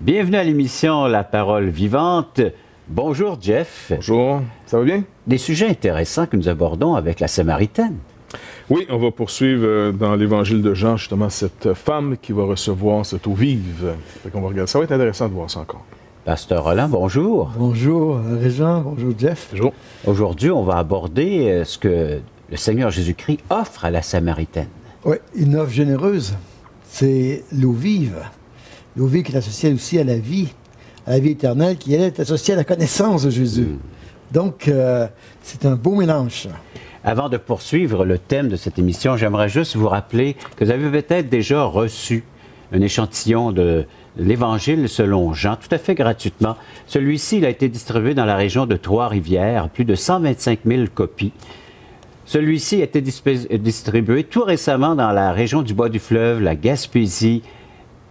Bienvenue à l'émission La Parole Vivante. Bonjour Jeff. Bonjour, ça va bien? Des sujets intéressants que nous abordons avec la Samaritaine. Oui, on va poursuivre dans l'Évangile de Jean, justement, cette femme qui va recevoir cette eau vive. On va regarder. Ça va être intéressant de voir ça encore. Pasteur Roland, bonjour. Bonjour Régent, bonjour Jeff. Bonjour. Aujourd'hui, on va aborder ce que le Seigneur Jésus-Christ offre à la Samaritaine. Oui, une offre généreuse, c'est l'eau vive. L'eau vive qui est associée aussi à la vie éternelle, qui elle, est associée à la connaissance de Jésus. Donc, c'est un beau mélange. Avant de poursuivre le thème de cette émission, j'aimerais juste vous rappeler que vous avez peut-être déjà reçu un échantillon de l'Évangile selon Jean, tout à fait gratuitement. Celui-ci, il a été distribué dans la région de Trois-Rivières, plus de 125 000 copies. Celui-ci a été distribué tout récemment dans la région du Bas-du-Fleuve, la Gaspésie.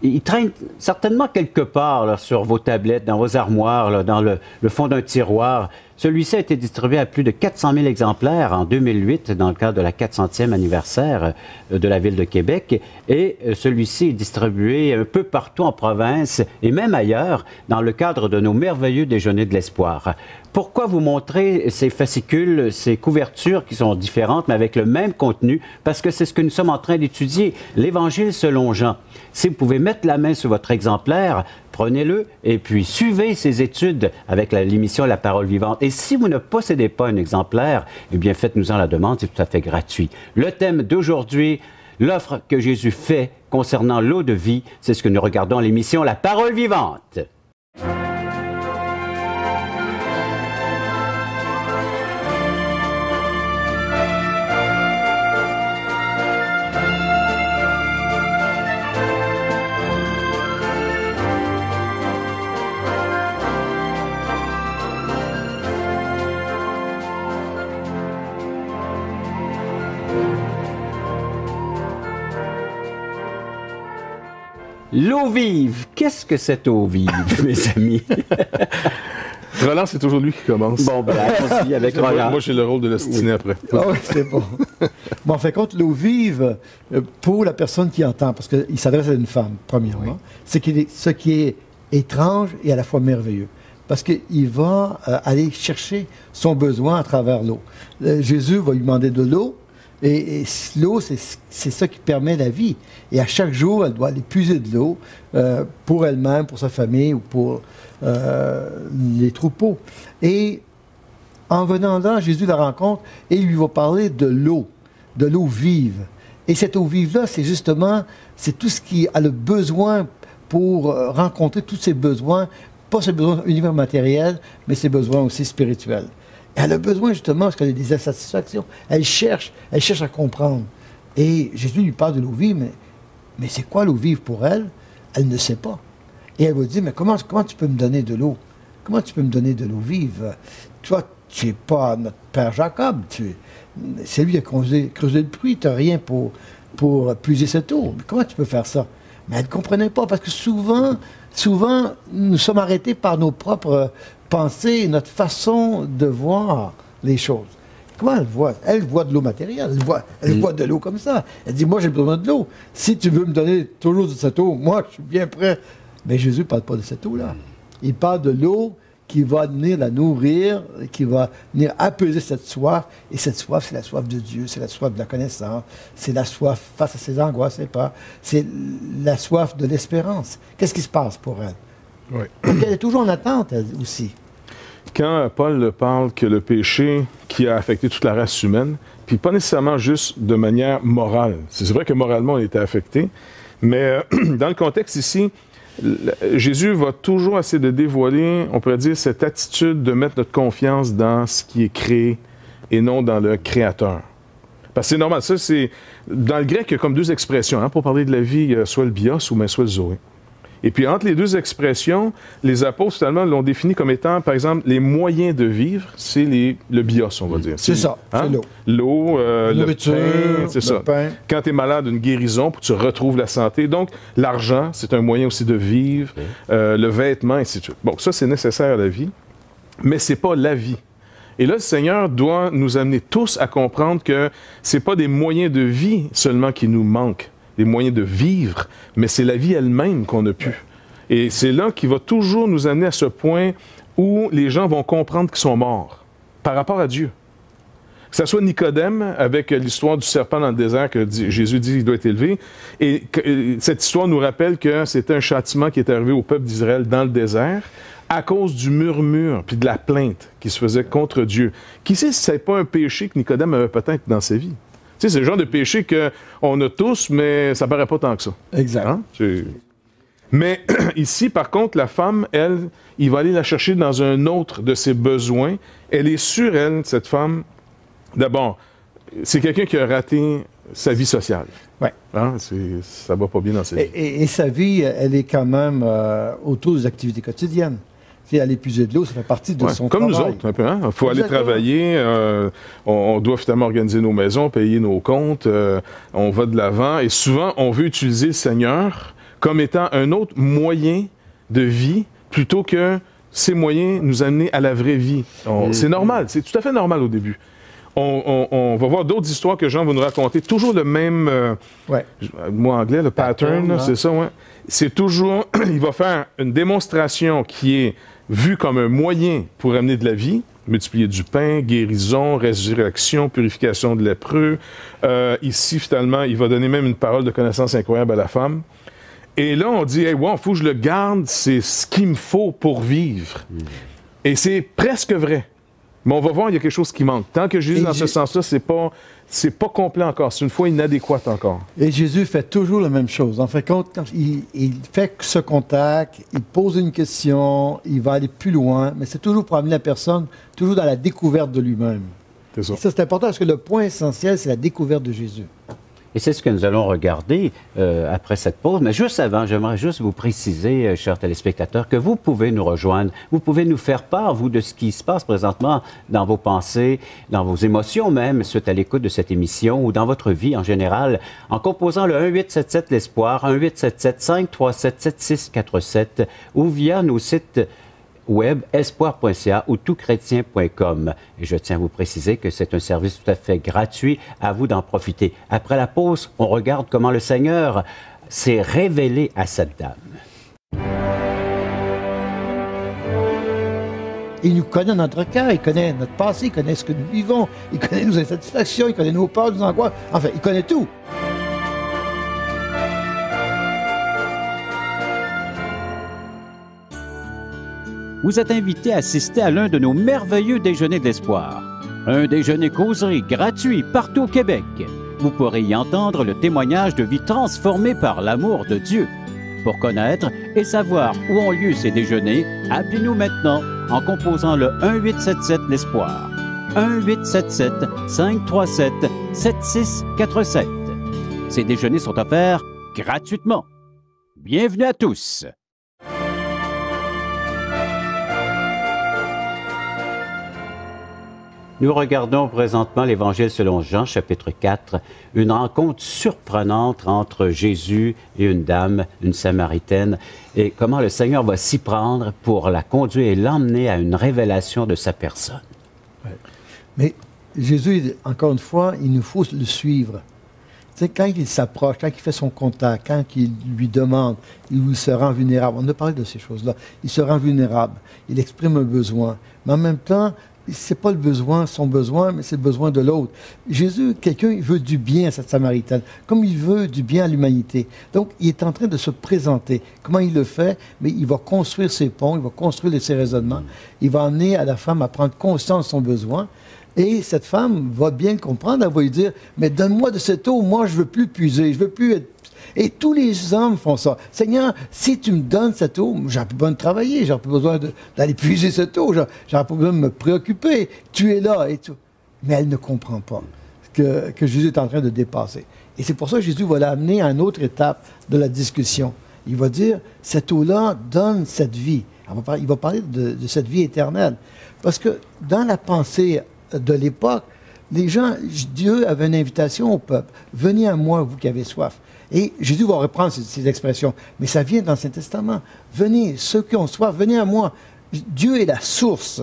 Il traîne certainement quelque part là, sur vos tablettes, dans vos armoires, là, dans le fond d'un tiroir. Celui-ci a été distribué à plus de 400 000 exemplaires en 2008 dans le cadre de la 400e anniversaire de la Ville de Québec. Et celui-ci est distribué un peu partout en province et même ailleurs dans le cadre de nos merveilleux déjeuners de l'espoir. Pourquoi vous montrer ces fascicules, ces couvertures qui sont différentes mais avec le même contenu? Parce que c'est ce que nous sommes en train d'étudier, l'Évangile selon Jean. Si vous pouvez mettre la main sur votre exemplaire, prenez-le et puis suivez ces études avec l'émission La Parole Vivante. Et si vous ne possédez pas un exemplaire, eh bien faites-nous-en la demande, c'est tout à fait gratuit. Le thème d'aujourd'hui, l'offre que Jésus fait concernant l'eau de vie, c'est ce que nous regardons à l'émission La Parole Vivante. L'eau vive. Qu'est-ce que cette eau vive, mes amis? Roland, c'est toujours lui qui commence. Bon, ben, allons-y avec Roland. Moi, j'ai le rôle de l'ostiner après. Ah oui, c'est bon. Bon, en fait, compte, l'eau vive, pour la personne qui entend, parce qu'il s'adresse à une femme, premièrement, c'est ce qui est étrange et à la fois merveilleux. Parce qu'il va aller chercher son besoin à travers l'eau. Jésus va lui demander de l'eau, et l'eau, c'est ça qui permet la vie. Et à chaque jour, elle doit aller puiser de l'eau pour elle-même, pour sa famille ou pour les troupeaux. Et en venant là, Jésus la rencontre et il lui va parler de l'eau vive. Et cette eau vive-là, c'est justement, c'est tout ce qui a le besoin pour rencontrer tous ses besoins, pas ses besoins uniquement matériels, mais ses besoins aussi spirituels. Elle a besoin justement, parce qu'elle a des insatisfactions. Elle cherche à comprendre. Et Jésus lui parle de l'eau vive, mais c'est quoi l'eau vive pour elle? Elle ne sait pas. Et elle va dire, mais comment tu peux me donner de l'eau? Comment tu peux me donner de l'eau vive? Toi, tu n'es pas notre père Jacob. C'est lui qui a creusé le puits. Tu n'as rien pour puiser cette eau. Mais comment tu peux faire ça? Mais elle ne comprenait pas, parce que souvent, nous sommes arrêtés par nos propres pensées, notre façon de voir les choses. Comment elle voit? Elle voit de l'eau matérielle, elle voit de l'eau comme ça. Elle dit, moi j'ai besoin de l'eau. Si tu veux me donner toujours de cette eau, moi je suis bien prêt. Mais Jésus ne parle pas de cette eau-là. Il parle de l'eau qui va venir la nourrir, qui va venir apaiser cette soif. Et cette soif, c'est la soif de Dieu, c'est la soif de la connaissance, c'est la soif face à ses angoisses, c'est la soif de l'espérance. Qu'est-ce qui se passe pour elle? Oui. Elle est toujours en attente, elle aussi. Quand Paul parle que le péché qui a affecté toute la race humaine, puis pas nécessairement juste de manière morale, c'est vrai que moralement on était affecté, mais dans le contexte ici, Jésus va toujours essayer de dévoiler, on pourrait dire, cette attitude de mettre notre confiance dans ce qui est créé et non dans le Créateur. Parce que c'est normal, ça c'est... Dans le grec, il y a comme deux expressions, pour parler de la vie, soit le bios ou bien soit le zoé. Et puis, entre les deux expressions, les apôtres, finalement, l'ont défini comme étant, par exemple, les moyens de vivre, c'est le bios, on va dire. C'est ça, c'est l'eau. L'eau, le pain, c'est ça. Pain. Quand tu es malade, une guérison, pour que tu retrouves la santé. Donc, l'argent, c'est un moyen aussi de vivre, le vêtement, et ainsi de suite. Bon, ça, c'est nécessaire à la vie, mais c'est pas la vie. Et là, le Seigneur doit nous amener tous à comprendre que c'est pas des moyens de vie seulement qui nous manquent, des moyens de vivre, mais c'est la vie elle-même qu'on a pu. Et c'est là qu'il va toujours nous amener à ce point où les gens vont comprendre qu'ils sont morts par rapport à Dieu. Que ce soit Nicodème, avec l'histoire du serpent dans le désert que Jésus dit qu'il doit être élevé, et cette histoire nous rappelle que c'était un châtiment qui est arrivé au peuple d'Israël dans le désert à cause du murmure puis de la plainte qui se faisait contre Dieu. Qui sait si ce n'est pas un péché que Nicodème avait peut-être dans sa vie? Tu sais, c'est le genre de péché qu'on a tous, mais ça ne paraît pas tant que ça. Exact. Hein? Mais ici, par contre, la femme, elle, il va aller la chercher dans un autre de ses besoins. Elle est sûre, elle, cette femme, d'abord, c'est quelqu'un qui a raté sa vie sociale. Ouais. Hein? Ça va pas bien dans sa vie. Et sa vie, elle est quand même autour des activités quotidiennes. Tu sais, aller puiser de l'eau, ça fait partie de son comme travail. Comme nous autres, un peu. Il faut aller travailler, on doit finalement organiser nos maisons, payer nos comptes, on va de l'avant. Et souvent, on veut utiliser le Seigneur comme étant un autre moyen de vie plutôt que ces moyens nous amener à la vraie vie. C'est normal, c'est tout à fait normal au début. On va voir d'autres histoires que Jean va nous raconter. Toujours le même, mot anglais, le pattern, c'est ça, ouais. C'est toujours, il va faire une démonstration qui est vue comme un moyen pour amener de la vie, multiplier du pain, guérison, résurrection, purification de lépreux. Ici, finalement, il va donner même une parole de connaissance incroyable à la femme. Et là, on dit, hey, wow, faut que je le garde, c'est ce qu'il me faut pour vivre. Et c'est presque vrai. Mais on va voir, il y a quelque chose qui manque. Tant que Jésus, dans ce sens-là, c'est pas complet encore. C'est une foi inadéquate encore. Et Jésus fait toujours la même chose. En fait, quand il fait ce contact, il pose une question, il va aller plus loin, mais c'est toujours pour amener la personne toujours dans la découverte de lui-même. C'est ça. Et ça, c'est important parce que le point essentiel, c'est la découverte de Jésus. Et c'est ce que nous allons regarder après cette pause. Mais juste avant, j'aimerais juste vous préciser, chers téléspectateurs, que vous pouvez nous rejoindre. Vous pouvez nous faire part, vous, de ce qui se passe présentement dans vos pensées, dans vos émotions même, suite à l'écoute de cette émission ou dans votre vie en général, en composant le 1-877 l'Espoir, 1-877-537-7647 ou via nos sites web espoir.ca ou toutchrétien.com. Et je tiens à vous préciser que c'est un service tout à fait gratuit. À vous d'en profiter. Après la pause, on regarde comment le Seigneur s'est révélé à cette dame. Il nous connaît notre cœur, il connaît notre passé, il connaît ce que nous vivons, il connaît nos insatisfactions, il connaît nos peurs, nos angoisses. Enfin, il connaît tout. Vous êtes invité à assister à l'un de nos merveilleux déjeuners d'espoir. Un déjeuner causerie gratuit partout au Québec. Vous pourrez y entendre le témoignage de vie transformée par l'amour de Dieu. Pour connaître et savoir où ont lieu ces déjeuners, appelez-nous maintenant en composant le 1-877 l'Espoir. 1-877-537-7647. Ces déjeuners sont offerts gratuitement. Bienvenue à tous! Nous regardons présentement l'Évangile selon Jean, chapitre 4, une rencontre surprenante entre Jésus et une dame, une Samaritaine, et comment le Seigneur va s'y prendre pour la conduire et l'emmener à une révélation de sa personne. Ouais. Mais Jésus, encore une fois, il nous faut le suivre. Tu sais, quand il s'approche, quand il fait son contact, quand il lui demande, il se rend vulnérable. On a parlé de ces choses-là. Il se rend vulnérable, il exprime un besoin, mais en même temps, c'est pas le besoin, son besoin, mais c'est le besoin de l'autre. Jésus, quelqu'un, il veut du bien à cette Samaritaine, comme il veut du bien à l'humanité. Donc, il est en train de se présenter. Comment il le fait? Mais il va construire ses ponts, il va construire ses raisonnements. Il va amener à la femme à prendre conscience de son besoin. Et cette femme va bien le comprendre, elle va lui dire, mais donne-moi de cette eau, moi je veux plus puiser, je veux plus être... Et tous les hommes font ça. Seigneur, si tu me donnes cette eau, j'aurais plus besoin de travailler, j'aurais plus besoin d'aller puiser cette eau, j'aurais plus besoin de me préoccuper. Tu es là et tout. Mais elle ne comprend pas que Jésus est en train de dépasser. Et c'est pour ça que Jésus va l'amener à une autre étape de la discussion. Il va dire, cette eau-là donne cette vie. Il va parler de cette vie éternelle. Parce que dans la pensée de l'époque, les gens, Dieu avait une invitation au peuple. Venez à moi, vous qui avez soif. Et Jésus va reprendre ces expressions. Mais ça vient dans l'Ancien Testament. Venez, ceux qui ont soif, venez à moi. Dieu est la source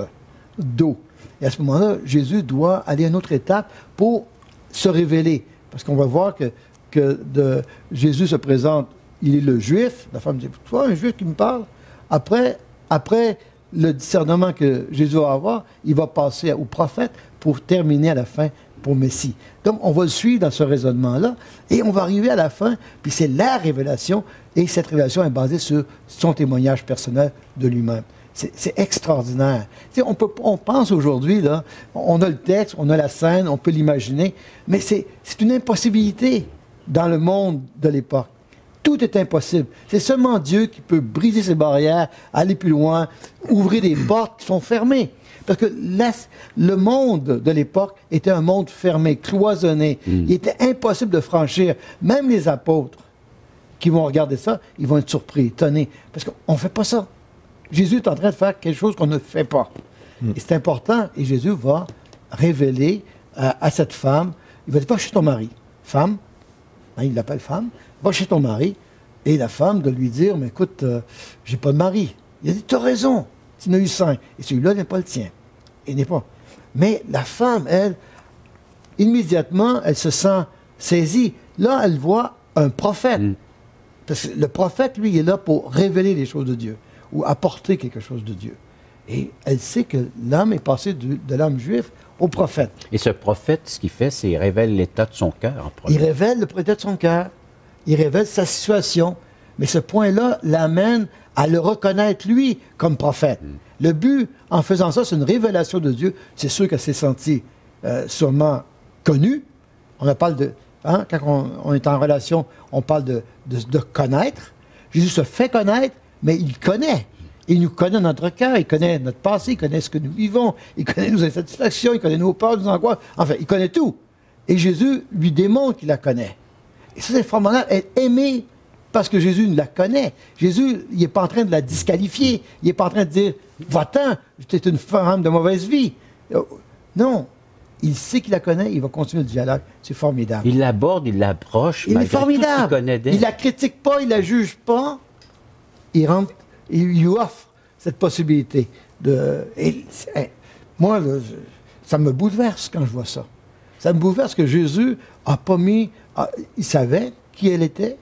d'eau. Et à ce moment-là, Jésus doit aller à une autre étape pour se révéler. Parce qu'on va voir que Jésus se présente il est le juif. La femme dit, toi, un juif qui me parle? Après le discernement que Jésus va avoir, il va passer au prophète pour terminer à la fin pour Messie. Donc, on va le suivre dans ce raisonnement-là et on va arriver à la fin, puis c'est la révélation et cette révélation est basée sur son témoignage personnel de lui-même. C'est extraordinaire. Tu sais, on pense aujourd'hui, là, on a le texte, on a la scène, on peut l'imaginer, mais c'est une impossibilité dans le monde de l'époque. Tout est impossible. C'est seulement Dieu qui peut briser ces barrières, aller plus loin, ouvrir des portes qui sont fermées. Parce que le monde de l'époque était un monde fermé, cloisonné. Il était impossible de franchir. Même les apôtres qui vont regarder ça, ils vont être surpris, étonnés. Parce qu'on ne fait pas ça. Jésus est en train de faire quelque chose qu'on ne fait pas. Et c'est important. Et Jésus va révéler à cette femme, il va dire, va chez ton mari. Femme, hein, il l'appelle femme, va chez ton mari. Et la femme de lui dire, mais écoute, j'ai pas de mari. Il a dit, tu as raison, tu en as eu 5. Et celui-là n'est pas le tien. Il n'est pas. Mais la femme, elle, immédiatement, elle se sent saisie. Là, elle voit un prophète. Parce que le prophète, lui, il est là pour révéler les choses de Dieu ou apporter quelque chose de Dieu. Et elle sait que l'homme est passé de l'homme juif au prophète. Et ce prophète, ce qu'il fait, c'est qu'il révèle l'état de son cœur en premier. Il révèle l'état de son cœur. Il révèle sa situation. Mais ce point-là l'amène à le reconnaître, lui, comme prophète. Le but, en faisant ça, c'est une révélation de Dieu. C'est sûr qu'elle s'est sentie sûrement connue. On parle de... Hein, quand on est en relation, on parle de connaître. Jésus se fait connaître, mais il connaît. Il nous connaît notre cœur, il connaît notre passé, il connaît ce que nous vivons, il connaît nos insatisfactions, il connaît nos peurs, nos angoisses. Enfin, il connaît tout. Et Jésus lui démontre qu'il la connaît. Et ça, c'est formidable, être aimé parce que Jésus la connaît. Jésus, il n'est pas en train de la disqualifier. Il n'est pas en train de dire, va-t'en, tu es une femme de mauvaise vie. Non. Il sait qu'il la connaît, il va continuer le dialogue. C'est formidable. Il l'aborde, il l'approche. Il est formidable. Il la critique pas, il la juge pas. Il rentre, il lui offre cette possibilité. Moi, ça me bouleverse quand je vois ça. Ça me bouleverse que Jésus n'a pas mis... il savait qui elle était,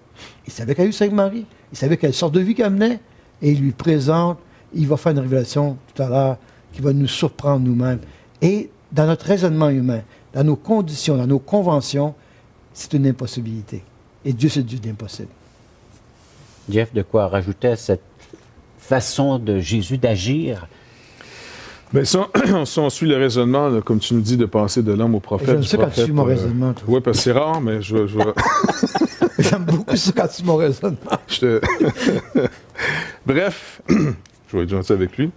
il savait qu'elle a eu 5 maris, il savait quelle sorte de vie qu'elle menait, et il lui présente, il va faire une révélation tout à l'heure qui va nous surprendre nous-mêmes. Et dans notre raisonnement humain, dans nos conditions, dans nos conventions, c'est une impossibilité. Et Dieu, c'est Dieu d'impossible. Jeff, de quoi rajouter à cette façon de Jésus d'agir? Bien, si on suit le raisonnement, là, comme tu nous dis, de passer de l'homme au prophète. J'aime ça quand tu suis mon raisonnement. Oui, parce que c'est rare, mais je J'aime beaucoup ça quand tu suis mon raisonnement. Bref, je vais être gentil avec lui.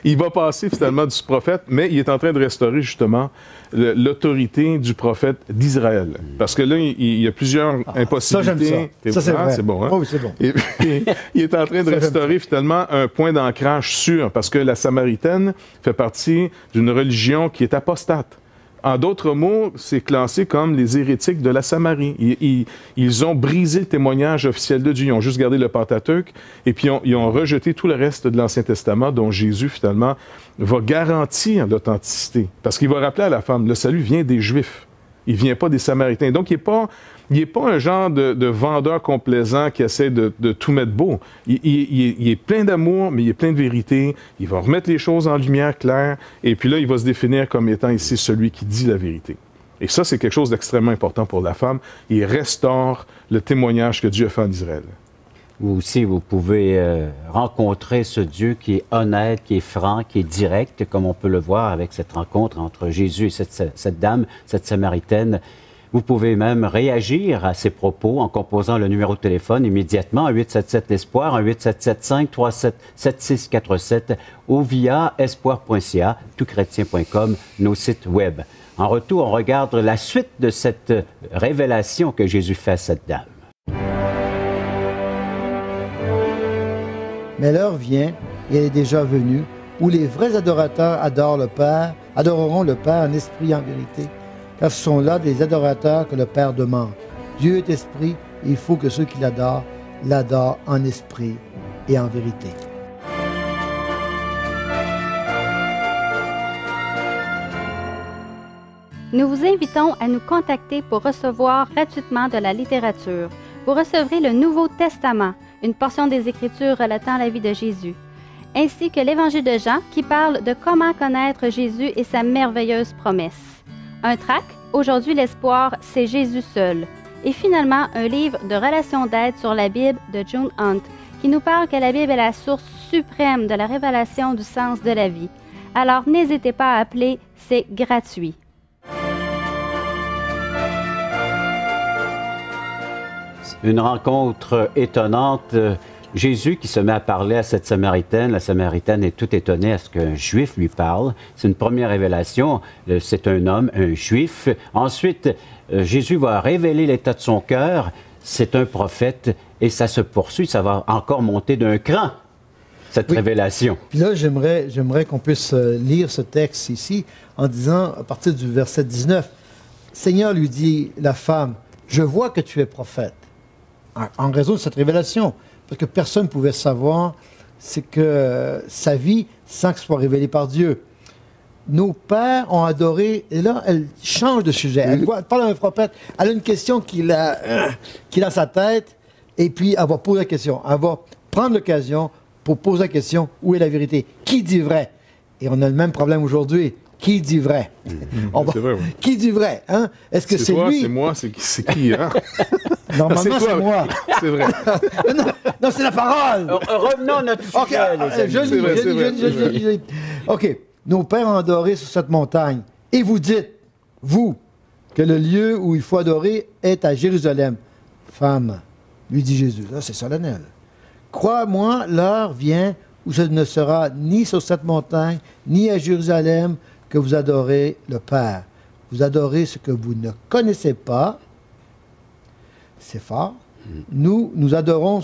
Il va passer finalement du prophète, mais il est en train de restaurer justement l'autorité du prophète d'Israël. Parce que là, il y a plusieurs impossibilités. Ça, j'aime ça. Ça, c'est vrai. C'est bon, hein? Oh, oui, c'est bon. Et puis, il est en train de restaurer finalement un point d'ancrage sûr, parce que la Samaritaine fait partie d'une religion qui est apostate. En d'autres mots, c'est classé comme les hérétiques de la Samarie. Ils ont brisé le témoignage officiel de Dieu. Ils ont juste gardé le Pentateuque et puis ils ont rejeté tout le reste de l'Ancien Testament dont Jésus, finalement, va garantir l'authenticité. Parce qu'il va rappeler à la femme, le salut vient des Juifs. Il ne vient pas des Samaritains. Donc, il n'est pas un genre de vendeur complaisant qui essaie de tout mettre beau. Il est plein d'amour, mais il est plein de vérité. Il va remettre les choses en lumière claire. Et puis là, il va se définir comme étant ici celui qui dit la vérité. Et ça, c'est quelque chose d'extrêmement important pour la femme. Il restaure le témoignage que Dieu a fait en Israël. Vous aussi, vous pouvez rencontrer ce Dieu qui est honnête, qui est franc, qui est direct, comme on peut le voir avec cette rencontre entre Jésus et cette dame, cette Samaritaine. Vous pouvez même réagir à ces propos en composant le numéro de téléphone immédiatement à 877-ESPOIR, 1-877-537-7647 ou via espoir.ca, toutchrétien.com, nos sites web. En retour, on regarde la suite de cette révélation que Jésus fait à cette dame. Mais l'heure vient, et elle est déjà venue, où les vrais adorateurs adoreront le Père en esprit et en vérité, car ce sont là des adorateurs que le Père demande. Dieu est esprit, et il faut que ceux qui l'adorent en esprit et en vérité. Nous vous invitons à nous contacter pour recevoir gratuitement de la littérature. vous recevrez le Nouveau Testament, une portion des Écritures relatant la vie de Jésus, ainsi que l'Évangile de Jean qui parle de comment connaître Jésus et sa merveilleuse promesse. Un tract, Aujourd'hui l'espoir, c'est Jésus seul. Et finalement, un livre de relations d'aide sur la Bible de June Hunt, qui nous parle que la Bible est la source suprême de la révélation du sens de la vie. Alors n'hésitez pas à appeler, c'est gratuit. Une rencontre étonnante. Jésus qui se met à parler à cette Samaritaine. La Samaritaine est toute étonnée à ce qu'un Juif lui parle. C'est une première révélation. C'est un homme, un Juif. Ensuite, Jésus va révéler l'état de son cœur. C'est un prophète et ça se poursuit. Ça va encore monter d'un cran, cette révélation. Puis là, j'aimerais qu'on puisse lire ce texte ici en disant, à partir du verset 19, « Seigneur, lui dit la femme, je vois que tu es prophète. » En raison de cette révélation, parce que personne ne pouvait savoir c'est que sa vie sans que ce soit révélé par Dieu. Nos pères ont adoré, et là, elle change de sujet. Elle parle à un prophète, elle a une question qu'il a à sa tête, et puis elle va poser la question. Elle va prendre l'occasion pour poser la question, où est la vérité? Qui dit vrai? Et on a le même problème aujourd'hui. Qui dit vrai? C'est vrai, oui. Qui dit vrai? Hein? Est-ce que c'est lui? C'est moi, c'est qui? Hein? Normalement, c'est moi. C'est vrai. non, c'est la parole. Revenons à notre sujet, les amis. Je lis. OK. Nos pères ont adoré sur cette montagne. Et vous dites, vous, que le lieu où il faut adorer est à Jérusalem. Femme, lui dit Jésus. Là, c'est solennel. Crois-moi, l'heure vient où ce ne sera ni sur cette montagne, ni à Jérusalem que vous adorez le Père. Vous adorez ce que vous ne connaissez pas. C'est fort. Nous adorons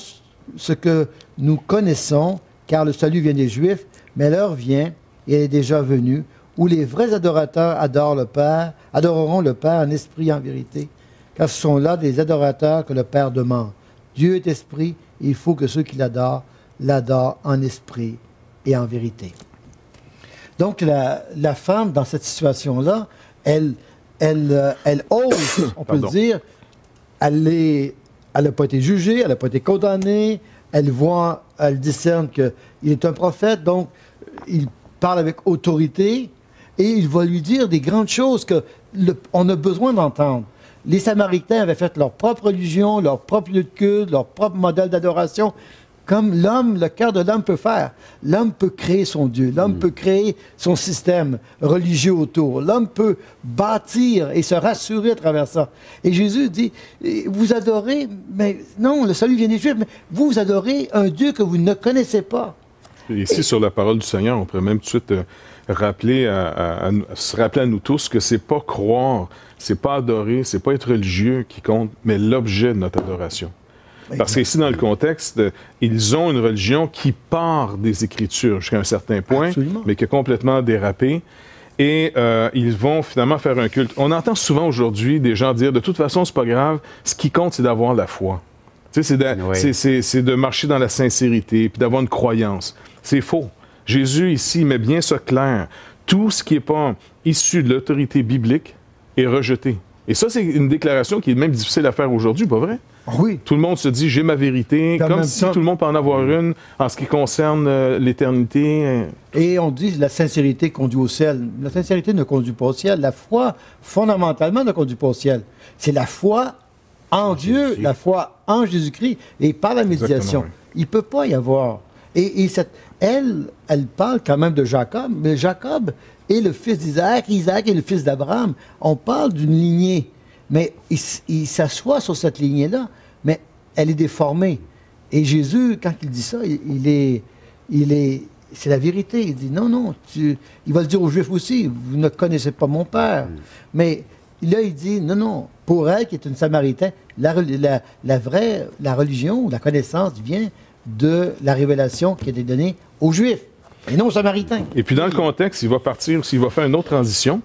ce que nous connaissons, car le salut vient des Juifs, mais l'heure vient, et elle est déjà venue, où les vrais adorateurs adoreront le Père en esprit et en vérité, car ce sont là des adorateurs que le Père demande. Dieu est esprit, et il faut que ceux qui l'adorent en esprit et en vérité. Donc, la femme, dans cette situation-là, elle ose, on peut le dire, elle n'a pas été jugée, elle n'a pas été condamnée, elle discerne qu'il est un prophète, donc il parle avec autorité et il va lui dire des grandes choses qu'on a besoin d'entendre. Les Samaritains avaient fait leur propre religion, leur propre lieu de culte, leur propre modèle d'adoration, comme l'homme, le cœur de l'homme peut faire. L'homme peut créer son Dieu, l'homme peut créer son système religieux autour, l'homme peut bâtir et se rassurer à travers ça. Et Jésus dit, vous adorez, mais non, le salut vient des Juifs, mais vous adorez un Dieu que vous ne connaissez pas. Et ici, sur la parole du Seigneur, on pourrait même tout de suite rappeler se rappeler à nous tous que c'est pas croire, c'est pas adorer, c'est pas être religieux qui compte, mais l'objet de notre adoration. Parce qu'ici, dans le contexte, ils ont une religion qui part des Écritures jusqu'à un certain point, mais qui a complètement dérapé. Et ils vont finalement faire un culte. On entend souvent aujourd'hui des gens dire, de toute façon, c'est pas grave, ce qui compte, c'est d'avoir la foi. Tu sais, c'est de marcher dans la sincérité, puis d'avoir une croyance. C'est faux. Jésus, ici, met bien ça clair. Tout ce qui n'est pas issu de l'autorité biblique est rejeté. Et ça, c'est une déclaration qui est même difficile à faire aujourd'hui, pas vrai? Oui. Tout le monde se dit, j'ai ma vérité, comme si tout le monde peut en avoir une en ce qui concerne l'éternité. Et on dit la sincérité conduit au ciel. La sincérité ne conduit pas au ciel. La foi, fondamentalement, ne conduit pas au ciel. C'est la foi en Dieu, la foi en Jésus-Christ, et par la médiation. Oui. Il ne peut pas y avoir. Et elle parle quand même de Jacob, mais Jacob est le fils d'Isaac, Isaac est le fils d'Abraham. On parle d'une lignée. Mais il s'assoit sur cette lignée-là, mais elle est déformée. Et Jésus, quand il dit ça, c'est la vérité. Il dit, non, il va le dire aux Juifs aussi, vous ne connaissez pas mon Père. Mais là, il dit, non, pour elle, qui est une Samaritaine, la religion ou la connaissance vient de la révélation qui a été donnée aux Juifs, et non aux Samaritains. Et puis dans le contexte, il va faire une autre transition,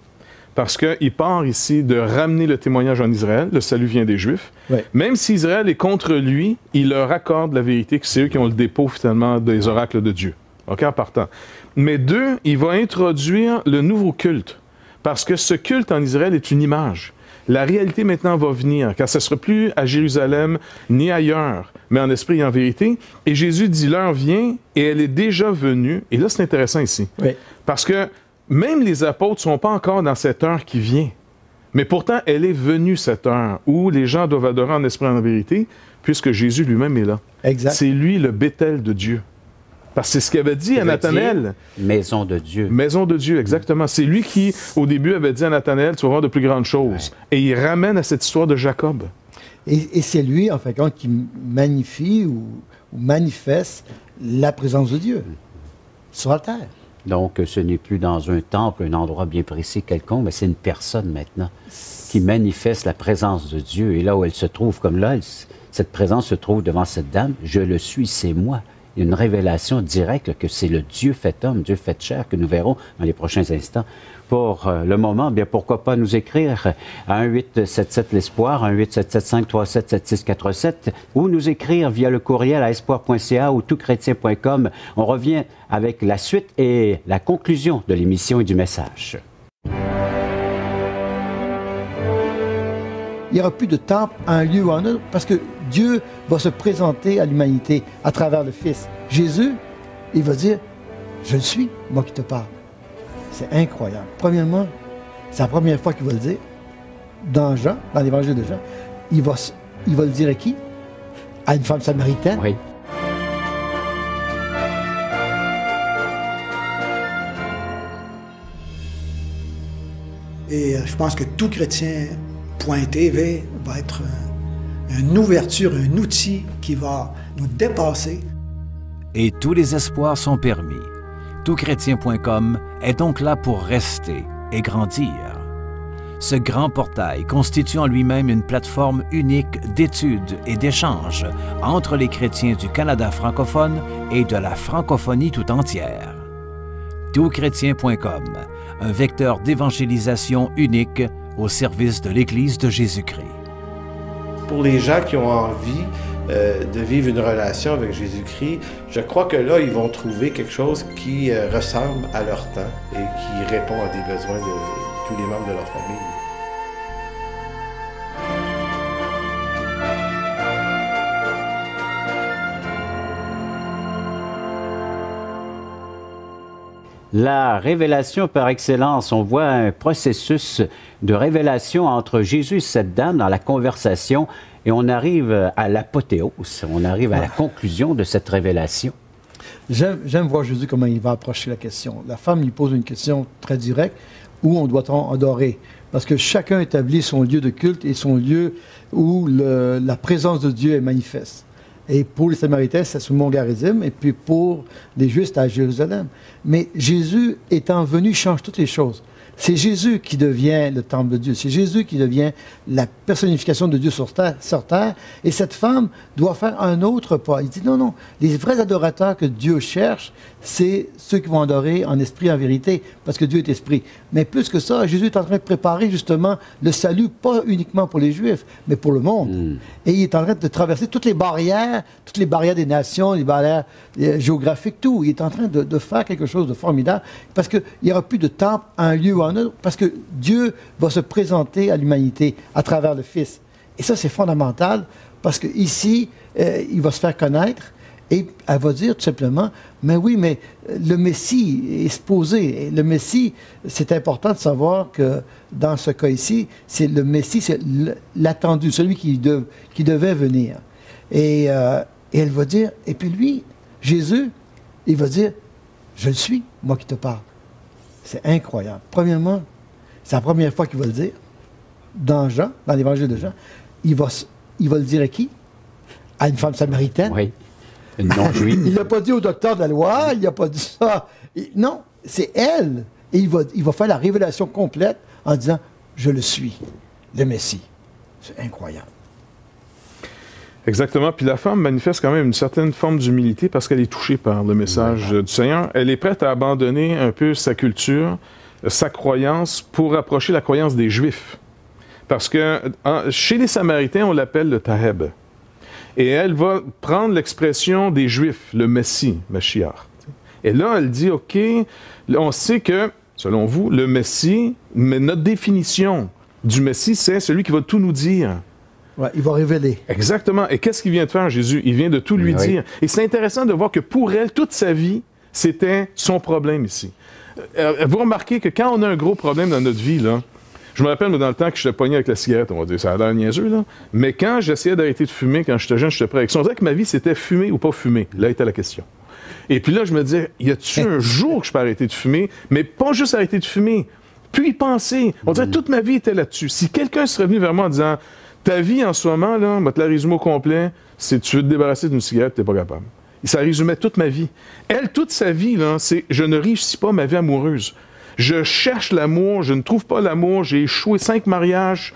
parce qu'il part ici de ramener le témoignage en Israël, le salut vient des Juifs. Oui. Même si Israël est contre lui, il leur accorde la vérité que c'est eux qui ont le dépôt finalement des oracles de Dieu. OK, en partant. Mais il va introduire le nouveau culte, parce que ce culte en Israël est une image. la réalité maintenant va venir, car ce ne sera plus à Jérusalem ni ailleurs, mais en esprit et en vérité. Et Jésus dit, l'heure vient et elle est déjà venue. Et là, c'est intéressant ici. Oui. Parce que même les apôtres ne sont pas encore dans cette heure qui vient. Mais pourtant, elle est venue, cette heure, où les gens doivent adorer en esprit et en vérité, puisque Jésus lui-même est là. Exact. C'est lui le Béthel de Dieu. Parce que c'est ce qu'il avait dit à Nathanaël. Maison de Dieu. Maison de Dieu, exactement. C'est lui qui, au début, avait dit à Nathanaël, tu vas voir de plus grandes choses. Ouais. Et il ramène à cette histoire de Jacob. Et c'est lui, en fait, qui magnifie ou manifeste la présence de Dieu sur la terre. Donc, ce n'est plus dans un temple, un endroit bien précis quelconque, mais c'est une personne maintenant qui manifeste la présence de Dieu. Et là où elle se trouve, comme là, cette présence se trouve devant cette dame. Je le suis, c'est moi. Il y a une révélation directe là, que c'est le Dieu fait homme, Dieu fait chair, que nous verrons dans les prochains instants. Pour le moment, bien pourquoi pas nous écrire à 1-877-l'Espoir, 1-877-537-7647, ou nous écrire via le courriel à espoir.ca ou toutchrétien.com. On revient avec la suite et la conclusion de l'émission et du message. Il n'y aura plus de temple à un lieu ou à un autre parce que Dieu va se présenter à l'humanité à travers le Fils. Jésus, il va dire, je le suis, moi qui te parle. C'est incroyable. Premièrement, c'est la première fois qu'il va le dire. Dans Jean, dans l'évangile de Jean, il va le dire à qui? À une femme samaritaine. Oui. Et je pense que toutchrétien.tv va être une ouverture, un outil qui va nous dépasser. Et tous les espoirs sont permis. Toutchrétien.com est donc là pour rester et grandir. Ce grand portail constitue en lui-même une plateforme unique d'études et d'échanges entre les chrétiens du Canada francophone et de la francophonie tout entière. Toutchrétien.com, un vecteur d'évangélisation unique au service de l'Église de Jésus-Christ. Pour les gens qui ont envie de vivre une relation avec Jésus-Christ, je crois que là, ils vont trouver quelque chose qui ressemble à leur temps et qui répond à des besoins de tous les membres de leur famille. La révélation par excellence, on voit un processus de révélation entre Jésus et cette dame dans la conversation et on arrive à l'apothéose, on arrive à la conclusion de cette révélation. J'aime voir Jésus comment il va approcher la question. La femme lui pose une question très directe, où on doit-on adorer? Parce que chacun établit son lieu de culte et son lieu où la présence de Dieu est manifeste. Et pour les Samaritains, c'est sur le mont Garizim, et puis pour les Juifs, c'est à Jérusalem. Mais Jésus étant venu, change toutes les choses. C'est Jésus qui devient le temple de Dieu. C'est Jésus qui devient la personnification de Dieu sur terre. Et cette femme doit faire un autre pas. Il dit non, non. Les vrais adorateurs que Dieu cherche, c'est ceux qui vont adorer en esprit et en vérité, parce que Dieu est esprit. Mais plus que ça, Jésus est en train de préparer justement le salut, pas uniquement pour les Juifs, mais pour le monde. Et il est en train de traverser toutes les barrières des nations, les barrières géographiques, tout. Il est en train de faire quelque chose de formidable, parce qu'il n'y aura plus de temple à un lieu ou à un autre, parce que Dieu va se présenter à l'humanité à travers le Fils. Et ça, c'est fondamental, parce qu'ici, il va se faire connaître, et elle va dire tout simplement, mais oui, mais le Messie est supposé. Et le Messie, c'est important de savoir que dans ce cas ici, c'est le Messie, c'est l'attendu, celui qui devait venir. Et elle va dire, et puis lui, Jésus, il va dire, je le suis, moi qui te parle. C'est incroyable. Premièrement, c'est la première fois qu'il va le dire. Dans Jean, dans l'évangile de Jean, il va le dire à qui? À une femme samaritaine. Oui. Une non-juive. Il n'a pas dit au docteur de la loi, il n'a pas dit ça. Non, c'est elle. Et il va faire la révélation complète en disant, je le suis, le Messie. C'est incroyable. Exactement. Puis la femme manifeste quand même une certaine forme d'humilité parce qu'elle est touchée par le message du Seigneur. Elle est prête à abandonner un peu sa culture, sa croyance, pour approcher la croyance des Juifs. Parce que chez les Samaritains, on l'appelle le Taheb. Et elle va prendre l'expression des Juifs, le Messie, Mashiach. Et là, elle dit, OK, on sait que, selon vous, le Messie, mais notre définition du Messie, c'est celui qui va tout nous dire. Ouais, il va révéler. Exactement. Et qu'est-ce qu'il vient de faire, Jésus? Il vient de tout lui dire. Et c'est intéressant de voir que pour elle, toute sa vie, c'était son problème ici. Vous remarquez que quand on a un gros problème dans notre vie, là, je me rappelle, moi, dans le temps que j'étais pogné avec la cigarette, on va dire, ça a l'air niaiseux, là, mais quand j'essayais d'arrêter de fumer, quand j'étais jeune, j'étais prêt avec ça. On dirait que ma vie, c'était fumer ou pas fumer. Là était la question. Et puis là, je me disais, y a-tu un jour que je peux arrêter de fumer? Mais pas juste arrêter de fumer, puis y penser. On dirait que toute ma vie était là-dessus. Si quelqu'un serait venu vers moi en disant, ta vie en ce moment, là, on va te la résumer au complet, c'est tu veux te débarrasser d'une cigarette, t'es pas capable. Et ça résumait toute ma vie. Elle, toute sa vie, là, c'est je ne réussis pas ma vie amoureuse. Je cherche l'amour, je ne trouve pas l'amour, j'ai échoué 5 mariages.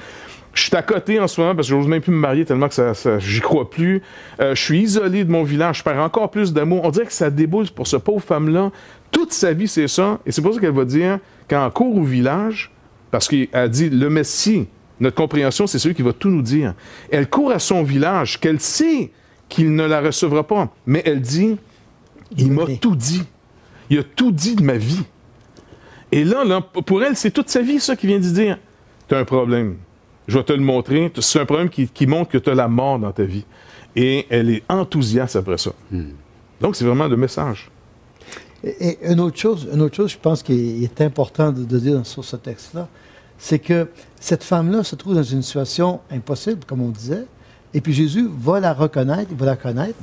Je suis à côté en ce moment parce que je n'ose même plus me marier tellement que j'y crois plus. Je suis isolé de mon village, je perds encore plus d'amour. On dirait que ça déboule pour cette pauvre femme-là. Toute sa vie, c'est ça. Et c'est pour ça qu'elle va dire, quand elle court au village, parce qu'elle dit, le Messie, notre compréhension, c'est celui qui va tout nous dire. Elle court à son village, qu'elle sait qu'il ne la recevra pas. Mais elle dit, il m'a tout dit. Il a tout dit de ma vie. Et là, pour elle, c'est toute sa vie, ça, qui vient de dire, tu as un problème. Je vais te le montrer. C'est un problème qui montre que tu as la mort dans ta vie. Et elle est enthousiaste après ça. Donc, c'est vraiment le message. Et une autre chose, je pense, qui est important de dire sur ce texte-là, c'est que cette femme-là se trouve dans une situation impossible, comme on disait, et puis Jésus va la reconnaître, il va la connaître,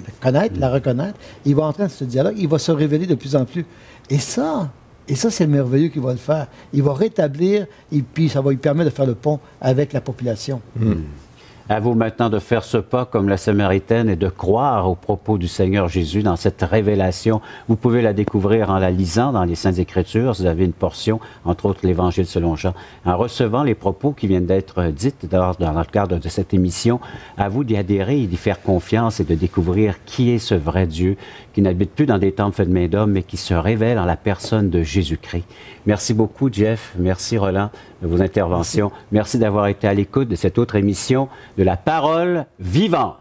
la reconnaître, il va entrer dans ce dialogue, il va se révéler de plus en plus. Et ça, c'est merveilleux qu'il va le faire. Il va rétablir, et puis ça va lui permettre de faire le pont avec la population. À vous maintenant de faire ce pas comme la Samaritaine et de croire aux propos du Seigneur Jésus dans cette révélation. Vous pouvez la découvrir en la lisant dans les Saintes Écritures. Vous avez une portion, entre autres l'Évangile selon Jean. En recevant les propos qui viennent d'être dites dans le cadre de cette émission, à vous d'y adhérer et d'y faire confiance et de découvrir qui est ce vrai Dieu qui n'habite plus dans des temples faits de main d'homme, mais qui se révèle en la personne de Jésus-Christ. Merci beaucoup, Jeff. Merci, Roland, de vos interventions. Merci d'avoir été à l'écoute de cette autre émission de La Parole vivante.